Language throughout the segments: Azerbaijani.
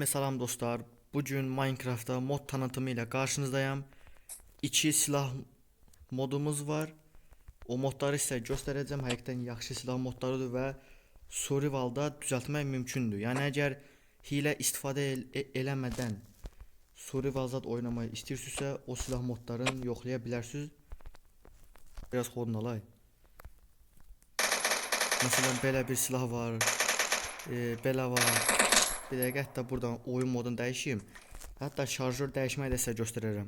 Cəmi salam dostlar. Bugün Minecraft'ta mod tanıtımı ilə qarşınızdayım. İki silah modumuz var. O modları sizə göstərəcəm. Həqiqətən yaxşı silah modlarıdır və survivalda düzəltmək mümkündür. Yəni əgər hilə istifadə eləmədən survival oynamayı istəyirsinizsə, o silah modlarını yoxlaya bilərsiniz. Biraz kodunu alay. Məsələn, belə bir silah var. Belə var. Bir dəqiqə, hətta buradan oyun modunu dəyişim. Hətta şarjör dəyişməyi də sizə göstərərəm.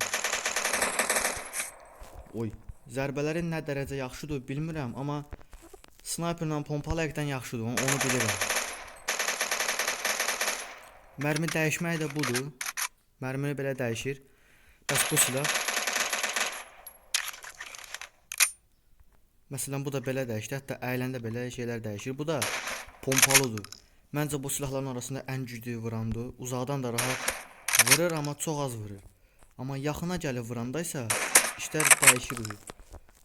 Oy, zərbələrin nə dərəcə yaxşıdır bilmirəm, amma sniperlə pompalı həqiqətən yaxşıdır, onu bilirəm. Mərmi dəyişməyi də budur. Mərmini belə dəyişir. Bəs bu silah məsələn, bu da belə dəyişdi. Hətta əyləndə belə şeylər dəyişir. Bu da pompalıdır. Məncə bu silahların arasında ən güclü vurandır. Uzaqdan da rahat vurur, amma çox az vurur. Amma yaxına gəlib vuranda isə işlər dəyişir.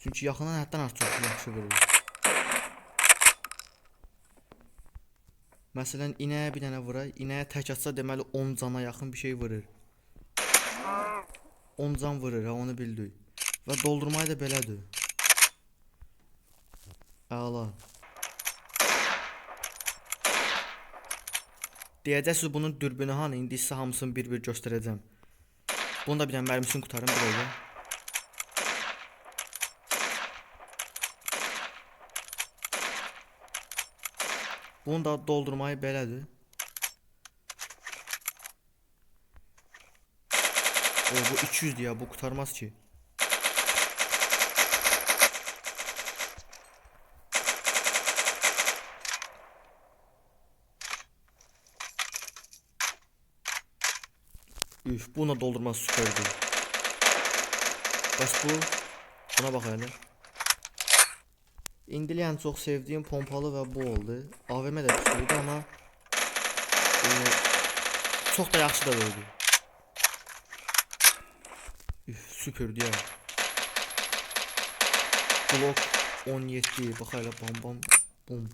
Çünki yaxından həddən artıq yaxşı vurur. Məsələn, inəyə bir dənə vuray. İnəyə tək atsa deməli 10 cana yaxın bir şey vurur. 10 can vurur, onu bildik. Və doldurmayı da belədir. Əla. Deyəcəksiniz bunun dürbünü hanı? İndi sizə hamısını bir-bir göstərəcəm. Bunu da bir dənə mərmisini qutarım bir dəqiqə. Bunu da doldurmayı belədir. Bu 200'dür ya, bu qutarmaz ki. Üf, buna doldurması süperdi. Bəs bu, buna bax hələ. İndili ən çox sevdiyim pompalı və bu oldu. AVM də pisdir, amma çox da yaxşı da oldu. Üf, süperdi ya. Glock 17, bax hələ, bam bam bum.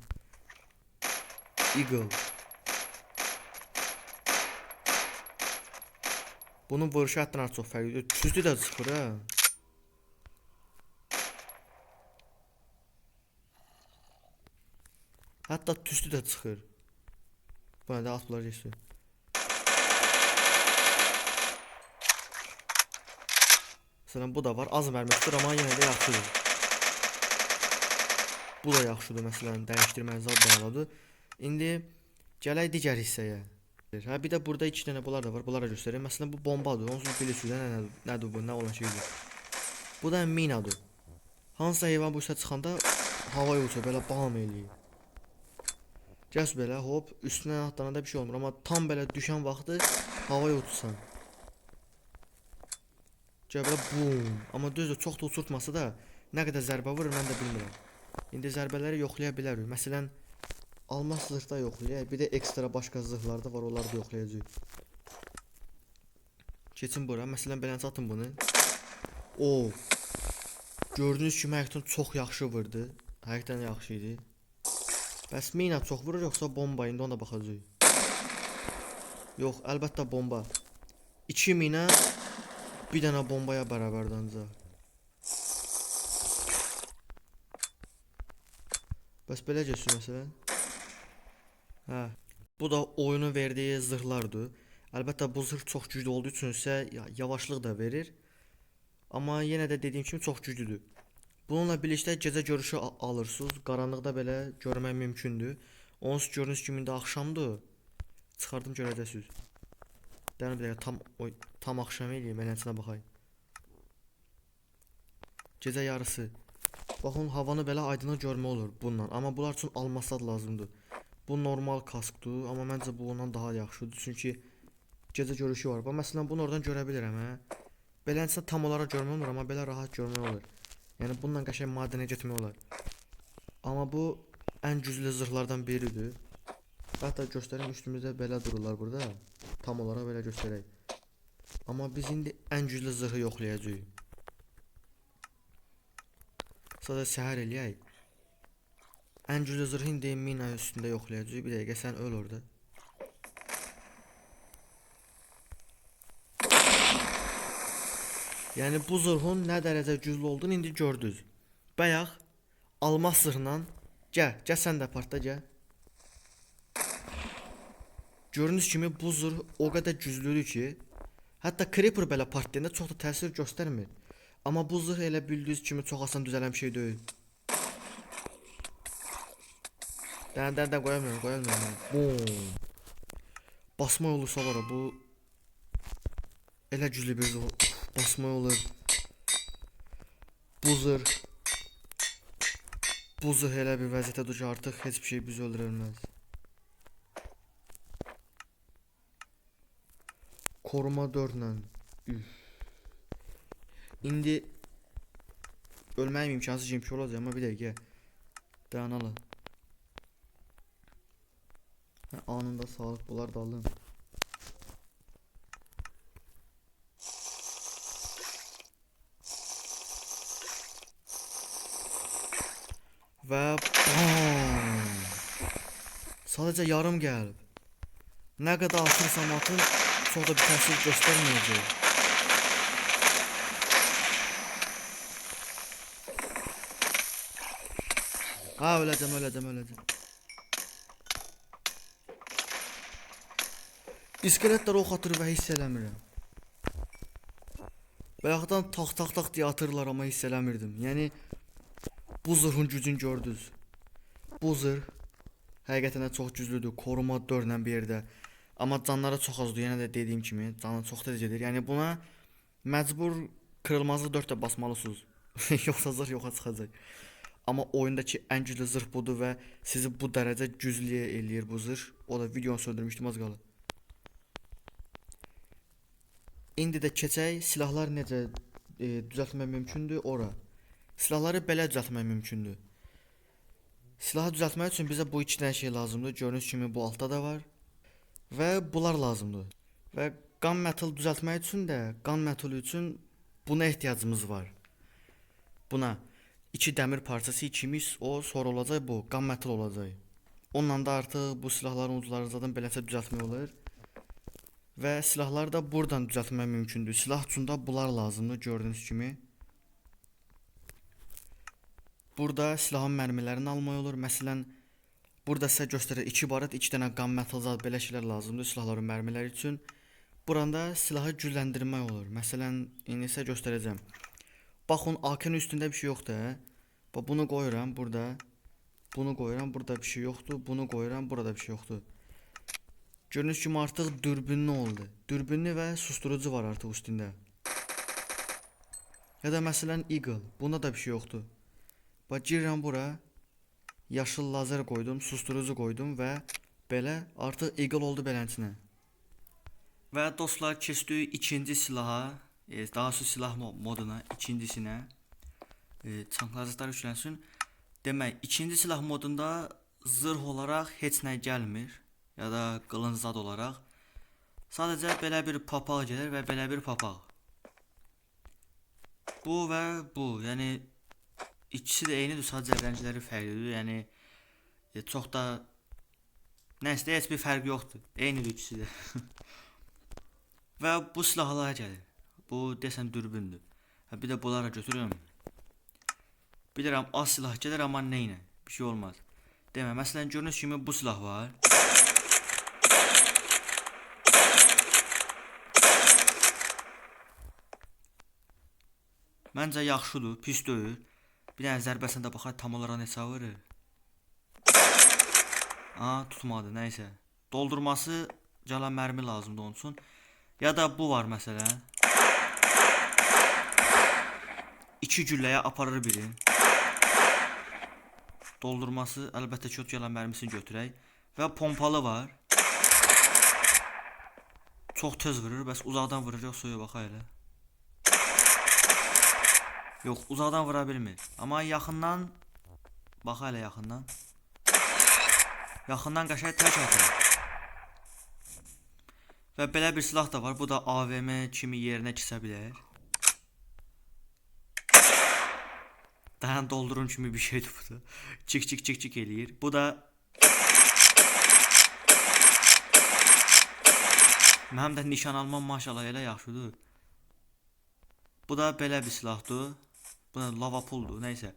Eagle. Bunun vuruşu həddən artıq çox fərqlidir. Tüzdü də çıxır ha. Hətta tüzdü də çıxır. Bu nə də atlar geçir. Məsələn, bu da var. Az mərmisidir, amma yenə də yaxşıdır. Bu da yaxşıdır, məsələn, dəyişdirmək zad bağlıdır. İndi gələk digər hissəyə. Ha, bir də burada 2 dənə bunlar da var. Bunlara göstəreyim. Məsələn, bu bombadır. Onsuz bilirsiniz nədir bu, nə olan şeydir. Bu da minadır. Hansısa heyvan bu işə çıxanda havaya uçur, belə bam eləyir. Gəs belə, hop, üstünə atlananda bir şey olmur. Amma tam belə düşən vaxtı havaya uçursan. Gəl belə bum. Amma düzdür, çox da uçurtmasa da nə qədər zərbə vurur, mən də bilmirəm. İndi zərbələri yoxlaya bilərik. Məsələn, almas zırhda yoxlayaq. Bir də ekstra başqa zırhlar da var, onları da yoxlayacağıq. Keçin bura. Məsələn, beləcə atın bunu. O. Gördüyünüz kimi həqiqətən çox yaxşı vurdu. Həqiqətən yaxşı idi. Bəs mina çox vurur yoxsa bomba? İndi ona baxacağıq. Yox, əlbəttə bomba. 2 mina bir dənə bombaya bərabərdir ancaq. Bəs belə geçsin məsələn. Hə, bu da oyunun verdiyi zırhlardır. Əlbəttə bu zırh çox güclü olduğu üçün isə yavaşlıq da verir. Amma yenə də dediyim kimi çox güclüdür. Bununla birlikdə gecə görüşü alırsınız. Qaranlıqda belə görmək mümkündür. Onsuz gördüyünüz kimi indi axşamdır. Çıxardım görəcəksiniz. Dərin bir dəqiqə tam axşam eləyim, eləsinə baxayım. Gecə yarısı. Baxın, havanı belə aydınlıq görmək olur bununla. Amma bunlar üçün almaslar lazımdır. Bu normal kaskdır, amma məncə bu ondan daha yaxşıdır. Çünki gecə görüşü var. Məsələn, bunu oradan görə bilirəm, hə. Beləcə tam olaraq görmək olur, amma belə rahat görmək olur. Yəni bununla qəşəng madənə getmək olar. Amma bu ən güclü zırhlardan biridir. Hətta göstərim, üstümüzdə belə dururlar burada. Tam olaraq belə göstərək. Amma biz indi ən güclü zırhı yoxlayacağıq. Sadəcə səhər eləyək. Ən güclü zırhı indi mina üstündə yoxlayacağıq. Bir dəqiqə sən öl orada. Yəni bu zırhın nə dərəcə güclü olduğunu indi gördünüz. Bayaq almas zırhla gəl sən də partda gəl. Gördüyünüz kimi bu zırh o qədər güclüdür ki, hətta creeper belə partlayanda çox da təsir göstərmir. Amma bu zırh elə bildiyiniz kimi çox asan düzələn bir şey deyil. Dən qoyamıyorum. Boom. Basma olursa var bu elə güclü bir zırh. Basma olur. Bu zırh elə bir vəziyyətədir ki, artıq heç bir şey bizi öldürə bilməz. Koruma 4-lə. İndi ölməyim imkansız bir şey olacaq, amma bir dəqiqə dayanalım. Anında sağlıq bunlar da alın. Və bam! Sadəcə yarım gəlib. Nə qədər atırsam atın, çox da bir təsir göstərməyəcək. Ha, öləcəm. İskeletlər ox atır və hiss eləmirəm. Bayaqdan tak deyə atırlar, amma hiss eləmirdim. Yəni bu zırhın gücünü gördünüz. Bu zırh həqiqətən çox güclüdür. Koruma 4-lə bir yerdə. Amma canları çox azdır. Yenə də dediyim kimi, canı çox tez gedir. Yəni buna məcbur kırılmazı 4 də basmalısınız. Yoxsa zırh yoxa çıxacaq. Amma oyundakı ən güclü zırh budur və sizi bu dərəcə güclüyə eləyir bu zırh. O da videonu söndürmüşdüm az qaldı. İndi də keçək silahlar necə düzəltmək mümkündür ora. Silahları belə düzəltmək mümkündür. Silahı düzəltmək üçün bizə bu iki dənə şey lazımdır. Gördüyünüz kimi bu altda da var. Və bunlar lazımdır. Və gun metal düzəltmək üçün də, gun metal üçün buna ehtiyacımız var. Buna 2 dəmir parçası, 2 mis, o sonra olacaq bu, gun metal olacaq. Onunla da artıq bu silahların ucları zaten beləsə düzəltmək olur. Və silahları da buradan düzəltmək mümkündür. Silah üçün də bunlar lazımdır, gördüyünüz kimi. Burada silahın mərmilərini almaq olur. Məsələn, burada sizə göstərir 2 barıt, 2 dənə gun metal zad belə şeylər lazımdır silahların mərmiləri üçün. Burada silahı gücləndirmək olur. Məsələn, indi sizə göstərəcəm. Baxın, AK-nın üstündə bir şey yoxdur. Bax, bunu qoyuram burada. Bunu qoyuram, burada bir şey yoxdur. Bunu qoyuram, burada bir şey yoxdur. Gördüyünüz kimi artıq dürbünlü oldu. Dürbünlü və susturucu var artıq üstündə. Ya da məsələn Eagle. Bunda da bir şey yoxdur. Bax, girirəm bura. Yaşıl lazer qoydum, susturucu qoydum və belə artıq Eagle oldu belənçinə. Və dostlar, keçdik ikinci silaha, daha sonra silah moduna, ikincisinə. Çanklarızlar yüklənsin. Demək, ikinci silah modunda zırh olaraq heç nə gəlmir. Ya da qılınc zad olaraq. Sadəcə belə bir papaq gəlir və belə bir papaq. Bu və bu, yəni ikisi də eynidir, sadəcə rəngləri fərqlidir. Yəni çox da nəsə heç bir fərq yoxdur. Eynidir ikisi də. Və bu silahlara gəlir. Bu desən dürbündür. Bir də bunlara götürürəm. Bilirəm az silah gəlir, amma nə ilə? Bir şey olmaz. Demə, məsələn gördüyünüz kimi bu silah var. Məncə yaxşıdır, pis deyil. Bir dənə zərbəsində baxar tam olaraq neçə vurur. Tutmadı, nəysə. Doldurması gələn mərmi lazımdır onun üçün. Ya da bu var məsələn. 2 gülləyə aparır biri. Doldurması, əlbəttə ki, gələn mərmisini götürək. Və pompalı var. Çox tez vurur, bəs uzaqdan vurur, yoxsa yox, baxa elə. Yox, uzaqdan vura bilmir. Amma yaxından, baxa elə yaxından. Yaxından qəşəng tək atır. Və belə bir silah da var. Bu da AVM kimi yerinə keçə bilər. Dayan doldurun kimi bir şeydir bu da. Çık eləyir. Bu da mənim də nişan almam maşallah elə yaxşıdır. Bu da belə bir silahdır. Bu da lava puldur, neysə.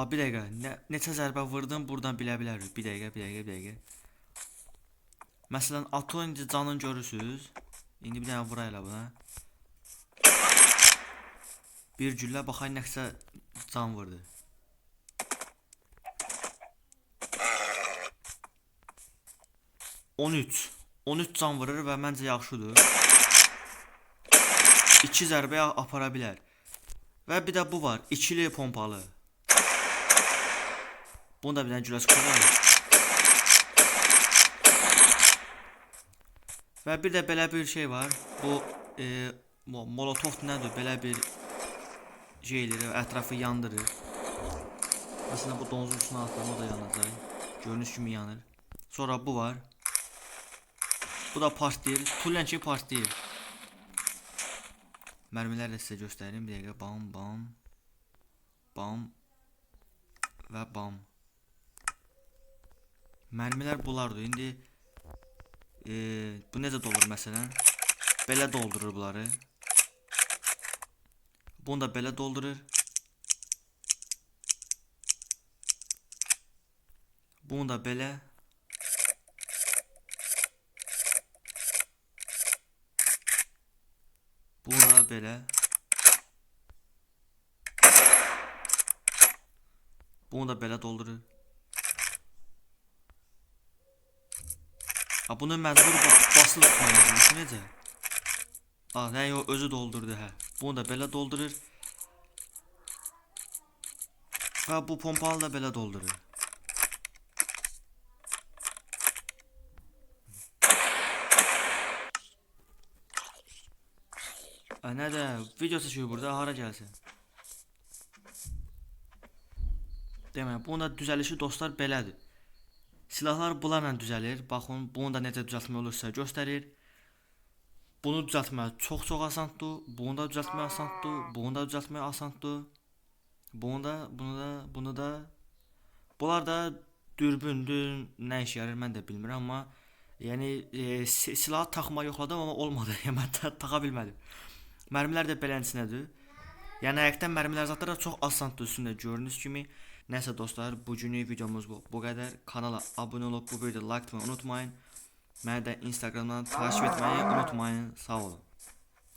Bir dəqiqə. Neçə zərbə vurdum, buradan bilə bilərik. Bir dəqiqə. Məsələn, atı indi canını görürsüz. İndi bir dənə vura elə buna. Bir güllə baxay nəsə can vurdu. On üç can vurur və məncə yaxşıdır. 2 zərbə apara bilər. Və bir də bu var, ikili pompalı. Bunu da bir dənə gülə çıxırır. Və bir də belə bir şey var. Bu molotov nədir? Belə bir şeydir, ətrafı yandırır. Məsələn, bu donuzun üstünə atdım, o da yanacaq. Gördüyünüz kimi yanır. Sonra bu var. Bu da partlayır. Tullənçi partlayır. Mərmilər də sizə göstəreyim. Bir dəqiqə. Bam, bam. Bam. Və bam. Mərmilər bunlardır. İndi bu necə dolur məsələn? Belə doldurur bunları. Bunu da belə doldurur. Bunu da belə. Bunu da belə. Bunu da belə doldurur. Bunu məcbur basılı tutmaq lazım. Necə? Nə o özü doldurdu hə. Bunu da belə doldurur. Və bu pompalı da belə doldurur. Nədə? Video çəkiyor burada, hara gəlsin. Demək, bunun da düzəlişi dostlar belədir. Silahlar bunlarla düzəlir. Baxın, bunu da necə düzəltmək olursa göstərir. Bunu düzəltmək çox asandır. Bunu da düzəltmək asandır. Bunu da düzəltmək asandır. Bunu da. Bunlar da dürbündür, nə iş yarır mən də bilmirəm, amma yəni silahı taxma yoxladım, amma olmadı. Mən taxa bilmədim. Mərmilər də beləsinədir. Yəni həqiqətən mərmilər zətləri çox asandır üstündə gördüyünüz kimi. Nəysə dostlar, bugünlük videomuz bu qədər. Kanala abunə olub bu videoda like etməyi unutmayın. Məni də Instagramdan takip etməyi unutmayın. Sağ olun.